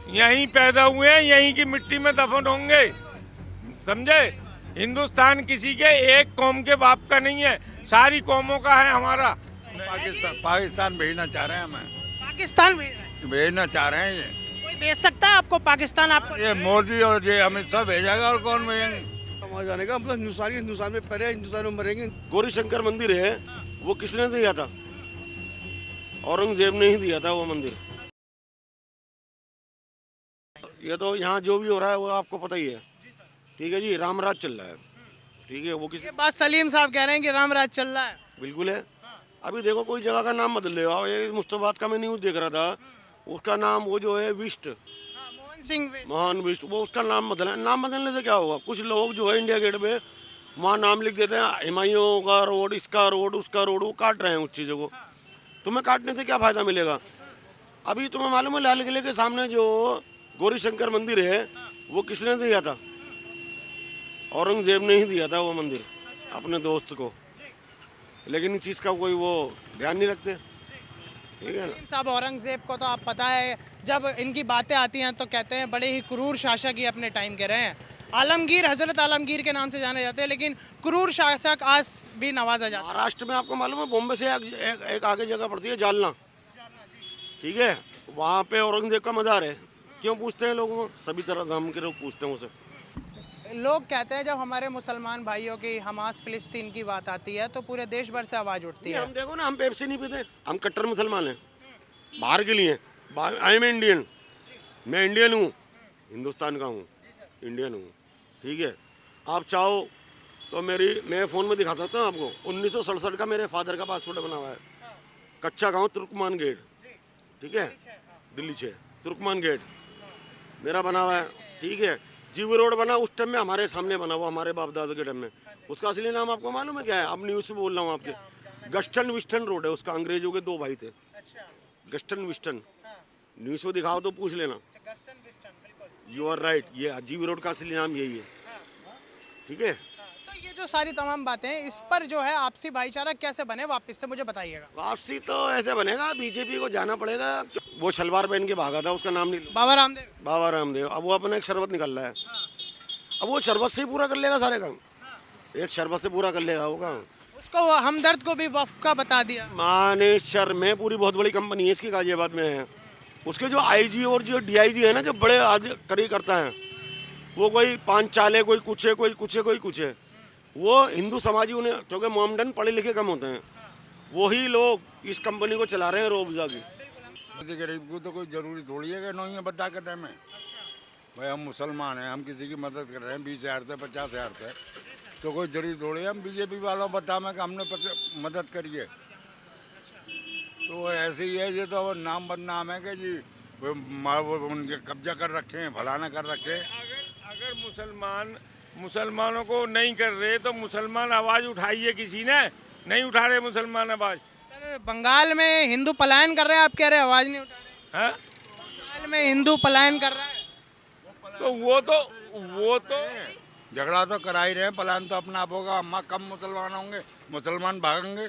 यहीं पैदा हुए हैं, यहीं की मिट्टी में दफन होंगे, समझे। हिंदुस्तान किसी के एक कौम के बाप का नहीं है, सारी कौमों का है हमारा। पाकिस्तान भेजना चाह रहे हैं हमें, पाकिस्तान भेज रहे हैं। भेजना चाह रहे हैं ये। कोई भेज सकता है आपको पाकिस्तान? आपको ये मोदी और ये अमित शाह भेजेगा और कौन भेजेंगे। वहाँ जाने का हम तो हिंदुस्तान में पहले हिंदुस्तान में मरेंगे। गौरी शंकर मंदिर है, वो किसने दिया था? औरंगजेब ने ही दिया था वो मंदिर। ये तो यहाँ जो भी हो रहा है वो आपको पता ही है, ठीक है जी। रामराज चल रहा है, ठीक है। वो किसी ये बात सलीम साहब कह रहे हैं कि रामराज चल रहा है। बिल्कुल है। अभी देखो कोई जगह का नाम बदल रहे हो, ये मुस्तफाबाद का मैं न्यूज़ देख रहा था, उसका नाम वो जो है विष्ट, मोहन सिंह महान विष्ट, वो उसका नाम बदला। नाम बदलने से क्या होगा? कुछ लोग जो है इंडिया गेट पे वहाँ नाम लिख देते हैं, हुमायूं का रोड, इसका रोड, उसका रोड, वो काट रहे हैं उस चीज़ों को। तुम्हें काटने से क्या फ़ायदा मिलेगा? अभी तुम्हें मालूम है लाल किले के सामने जो गौरी शंकर मंदिर है, वो किसने दिया था? औरंगजेब ने ही दिया था वो मंदिर अपने दोस्त को। लेकिन इस चीज़ का कोई वो ध्यान नहीं रखते, ठीक है ना। सलीम साहब, औरंगजेब को तो आप पता है, जब इनकी बातें आती हैं तो कहते हैं बड़े ही क्रूर शासक ही अपने टाइम के रहे हैं। आलमगीर, हजरत आलमगीर के नाम से जाने जाते हैं, लेकिन क्रूर शासक आज भी नवाजा जाता है। महाराष्ट्र में आपको मालूम है, बॉम्बे से एक आगे जगह पड़ती है जालना, ठीक है। वहाँ पे औरंगजेब का मज़ार है। क्यों पूछते हैं लोग? वो सभी तरह धर्म के लोग पूछते हैं उसे। लोग कहते हैं जब हमारे मुसलमान भाइयों की हमास फिलिस्तीन की बात आती है तो पूरे देश भर से आवाज़ उठती है। हम देखो ना, हम पेप्सी नहीं पीते, हम कट्टर मुसलमान हैं, बाहर के लिए। आई एम इंडियन, मैं इंडियन हूँ, हिंदुस्तान का हूँ, इंडियन हूँ, ठीक है। आप चाहो तो मैं फ़ोन में दिखा सकता हूँ आपको। 1967 का मेरे फादर का पासपोर्ट बना हुआ है। कच्चा गांव तुर्कमान गेट, ठीक है, दिल्ली 6 तुर्कमान गेट मेरा बना हुआ है, ठीक है। जीव रोड बना उस टाइम में, हमारे सामने बना हुआ, हमारे बाप दादा के टाइम में। उसका असली नाम आपको मालूम है क्या है? अब न्यूज़ में बोल रहा हूँ आपके, गस्टन विस्टन रोड है उसका। अंग्रेजों के 2 भाई थे, गस्टन विस्टन। न्यूज़ में दिखाओ तो पूछ लेना। यू आर राइट, ये जीव रोड का असली नाम यही है, ठीक है। तो ये जो सारी तमाम बातें हैं, इस पर जो है आपसी भाईचारा कैसे बने, वापस से मुझे बताइएगा। वापसी तो ऐसे बनेगा, बीजेपी को जाना पड़ेगा। वो शलवार पहन के भागा था, उसका नाम नहीं, बाबा रामदेव। बाबा रामदेव। अब वो अपना एक शरबत निकल रहा है, अब वो शरबत से ही पूरा कर लेगा सारे काम। एक शरबत से पूरा कर लेगा वो काम। उसको वो हमदर्द को भी वफ़ का बता दिया। मानेसर में पूरी बहुत बड़ी कंपनी है इसकी, गाजियाबाद में है। उसके जो आईजी और जो डीआईजी है ना, जो बड़े करी करता है, वो कोई 5 चाले, कोई कुछ है, कोई कुछ है, कोई कुछ है। वो हिंदू समाजी उन्हें, क्योंकि मोमडन पढ़े लिखे कम होते हैं, वही लोग इस कंपनी को चला रहे हैं रोबजा की। गरीब को तो कोई जरूरी थोड़ी है कि नहीं है बता के में भाई हम मुसलमान हैं, हम किसी की मदद कर रहे हैं 20,000 से 50,000 से, तो कोई जरूरी थोड़ी है हम बीजेपी वालों बता में कि हमने मदद करिए। तो ऐसे ही है, ये तो नाम बदनाम है कि जी वो उनके कब्जा कर रखे हैं, फलाना कर रखे हैं। अगर मुसलमानों को नहीं कर रहे तो मुसलमान आवाज़ उठाइए, किसी ने नहीं उठा रहे मुसलमान आवाज़। सर, बंगाल में हिंदू पलायन कर रहे हैं, आप कह रहे हैं आवाज़ नहीं उठा रहे। हैं? बंगाल में हिंदू पलायन कर रहा है, तो वो तो झगड़ा तो करा ही रहे हैं, पलायन तो अपना आप होगा। हम कम मुसलमान होंगे, मुसलमान भागेंगे,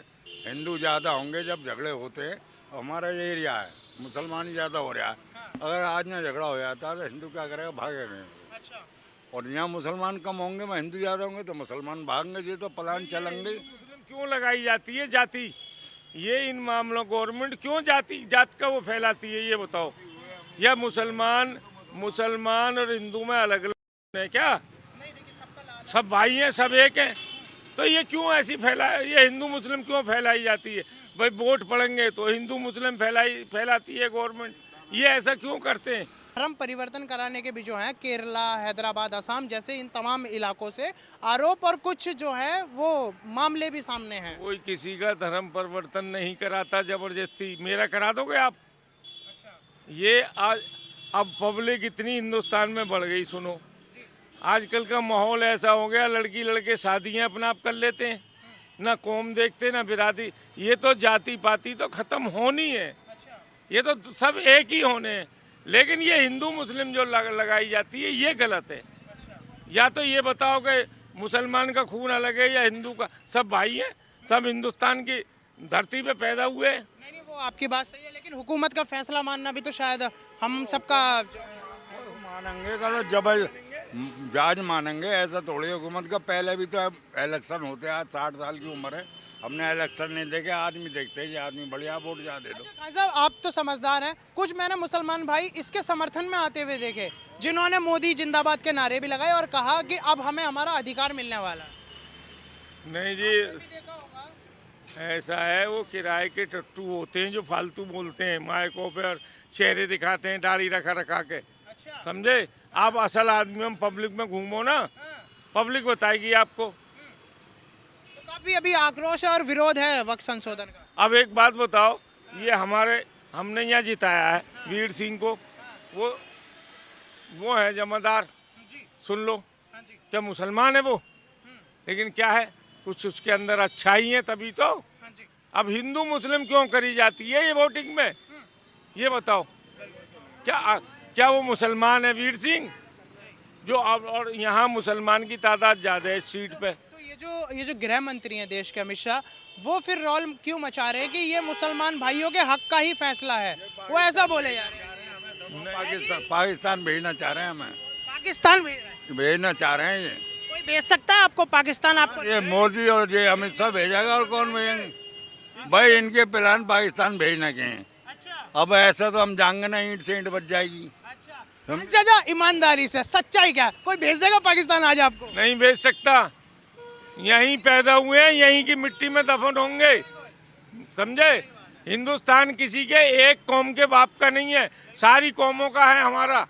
हिंदू ज़्यादा होंगे। जब झगड़े होते हैं, हमारा ये एरिया है, मुसलमान ही ज़्यादा हो रहा है। अगर आज में झगड़ा हो जाता है तो हिंदू क्या करेगा? भागेंगे। अच्छा। और यहाँ मुसलमान कम होंगे, मैं हिंदू ज़्यादा होंगे तो मुसलमान भागेंगे, ये तो पलायन चलेंगे। क्यों लगाई जाती है जाति? ये इन मामलों गवर्नमेंट क्यों जात का वो फैलाती है, ये बताओ। या मुसलमान और हिंदू में अलग अलग है क्या? सब भाई हैं, सब एक हैं। तो ये क्यों ऐसी ये हिंदू मुस्लिम क्यों फैलाई जाती है? भाई वोट पड़ेंगे तो हिंदू मुस्लिम फैलाती है गवर्नमेंट, ये ऐसा क्यों करते हैं? धर्म परिवर्तन कराने के भी जो है केरला, हैदराबाद, असम जैसे इन तमाम इलाकों से आरोप और कुछ जो है वो मामले भी सामने हैं। कोई किसी का धर्म परिवर्तन नहीं कराता जबरदस्ती। मेरा करा दोगे आप? ये आज अब पब्लिक इतनी हिंदुस्तान में बढ़ गई, सुनो, आजकल का माहौल ऐसा हो गया, लड़की लड़के शादियां अपना आप कर लेते हैं, ना कौम देखते ना बिरादरी। ये तो जाति पाति तो खत्म होनी है, ये तो सब एक ही होने हैं। लेकिन ये हिंदू मुस्लिम जो लगाई जाती है ये गलत है। या तो ये बताओ कि मुसलमान का खून अलग है या हिंदू का? सब भाई हैं, सब हिंदुस्तान की धरती पे पैदा हुए। नहीं, वो आपकी बात सही है, लेकिन हुकूमत का फैसला मानना भी तो शायद हम सबका मानेंगे करो जब जज मानेंगे, ऐसा थोड़ी हुकूमत का। पहले भी तो इलेक्शन होते हैं, आज 60 साल की उम्र है, हमने इलेक्शन नहीं देखे। आदमी देखते हैं कि आदमी बढ़िया वोट जा दे दो। खान साहब आप तो समझदार हैं, कुछ मैंने मुसलमान भाई इसके समर्थन में आते हुए देखे जिन्होंने मोदी जिंदाबाद के नारे भी लगाए और कहा कि अब हमें हमारा अधिकार मिलने वाला है। नहीं जी, ऐसा है, वो किराए के टट्टू होते हैं जो फालतू बोलते हैं, माइकों पे और चेहरे दिखाते हैं दाढ़ी रखा रखा के। अच्छा। समझे? आप असल आदमी हम पब्लिक में घूमो ना, पब्लिक बताएगी आपको। तो काफी अभी आक्रोश और विरोध है वक्त संशोधन का। अब एक बात बताओ, ये हमने यहाँ जिताया है वीर सिंह को, वो है जमादार, सुन लो, क्या मुसलमान है वो? लेकिन क्या है, कुछ उसके अंदर अच्छाई है तभी तो। अब हिंदू मुस्लिम क्यों करी जाती है ये वोटिंग में, ये बताओ। क्या वो मुसलमान है वीर सिंह जो अब, और यहाँ मुसलमान की तादाद ज़्यादा है इस सीट पे। तो ये जो गृह मंत्री हैं देश के अमित शाह, वो फिर रोल क्यों मचा रहे हैं कि ये मुसलमान भाइयों के हक का ही फैसला है, वो ऐसा बोले जा रहे हैं। पाकिस्तान भेजना चाह रहे हैं हमें, पाकिस्तान भेज रहा है। भेजना चाह रहे हैं ये। कोई भेज सकता है आपको पाकिस्तान? आपको ये मोदी और ये अमित शाह भेजेगा, और कौन भेजेंगे भाई? इनके प्लान पाकिस्तान भेजने के हैं। अच्छा अब ऐसा तो हम जाएंगे ना, ईंट से ईंट बच जाएगी। अच्छा, ईमानदारी से सच्चाई क्या, कोई भेज देगा पाकिस्तान आज आपको? नहीं भेज सकता, यहीं पैदा हुए हैं, यहीं की मिट्टी में दफन होंगे, समझे? हिंदुस्तान किसी के एक कौम के बाप का नहीं है, सारी कौमों का है हमारा,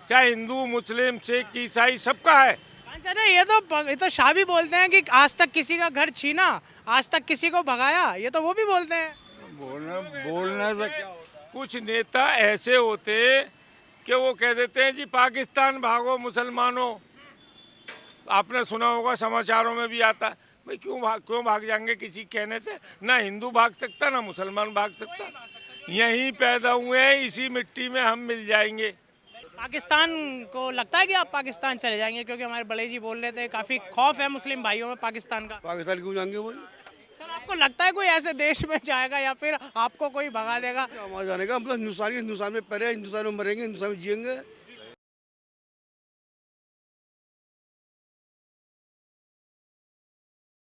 चाहे हिंदू मुस्लिम सिख ईसाई सबका है। अच्छा, ये तो शाह भी बोलते हैं कि आज तक किसी का घर छीना, आज तक किसी को भगाया, ये तो वो भी बोलते हैं। बोलने से क्या होता है? कुछ नेता ऐसे होते कि वो कह देते हैं जी पाकिस्तान भागो मुसलमानों। आपने सुना होगा, समाचारों में भी आता है, भाई क्यों भाग जाएंगे किसी कहने से? ना हिंदू भाग सकता ना मुसलमान भाग सकता, यहीं पैदा हुए हैं, इसी मिट्टी में हम मिल जाएंगे। पाकिस्तान को लगता है कि आप पाकिस्तान चले जाएंगे? क्योंकि हमारे बड़े जी बोल रहे थे काफी खौफ है मुस्लिम भाइयों में पाकिस्तान का। पाकिस्तान क्यों जाएंगे वो? सर आपको लगता है कोई ऐसे देश में जाएगा या फिर आपको कोई भगा देगा? हमारा जाने का हम तो हिंदुस्तान में पैरे, हिंदुस्तान में मरेंगे, हिंदुस्तान में जिएंगे।